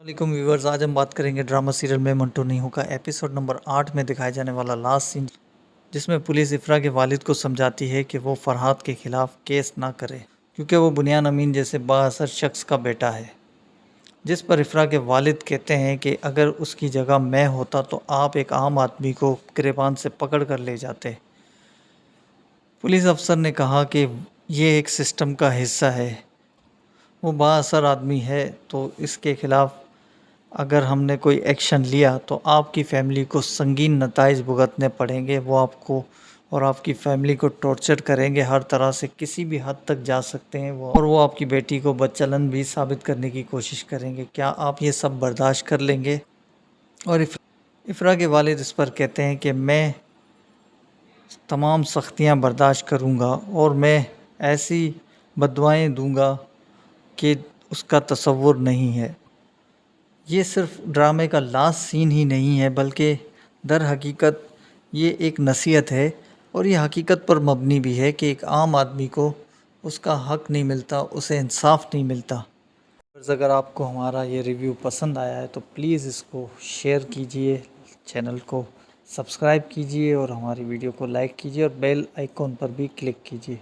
वालेकुम व्यूवर्स, आज हम बात करेंगे ड्रामा सीरियल में मंटू नहीं का एपिसोड नंबर 8 में दिखाया जाने वाला लास्ट सीन, जिसमें पुलिस इफ़रा के वालिद को समझाती है कि वो फरहाद के खिलाफ केस ना करे क्योंकि वो बुनियान अमीन जैसे बाअसर शख्स का बेटा है। जिस पर इफ़रा के वालिद कहते हैं कि अगर उसकी जगह मैं होता तो आप एक आम आदमी को गिरबान से पकड़ कर ले जाते। पुलिस अफसर ने कहा कि ये एक सिस्टम का हिस्सा है, वो बाअसर आदमी है, तो इसके खिलाफ अगर हमने कोई एक्शन लिया तो आपकी फ़ैमिली को संगीन नताइज भुगतने पड़ेंगे। वो आपको और आपकी फ़ैमिली को टॉर्चर करेंगे, हर तरह से किसी भी हद तक जा सकते हैं वो, और वो आपकी बेटी को बदचलन भी साबित करने की कोशिश करेंगे। क्या आप ये सब बर्दाश्त कर लेंगे? और इफ़रा के वालिद इस पर कहते हैं कि मैं तमाम सख्तियाँ बर्दाश्त करूँगा और मैं ऐसी बद्दुआएँ दूँगा कि उसका तसव्वुर नहीं है। ये सिर्फ ड्रामे का लास्ट सीन ही नहीं है, बल्कि दर हकीकत ये एक नसीहत है और ये हकीकत पर मबनी भी है कि एक आम आदमी को उसका हक़ नहीं मिलता, उसे इंसाफ नहीं मिलता। अगर आपको हमारा ये रिव्यू पसंद आया है तो प्लीज़ इसको शेयर कीजिए, चैनल को सब्सक्राइब कीजिए और हमारी वीडियो को लाइक कीजिए और बेल आइकॉन पर भी क्लिक कीजिए।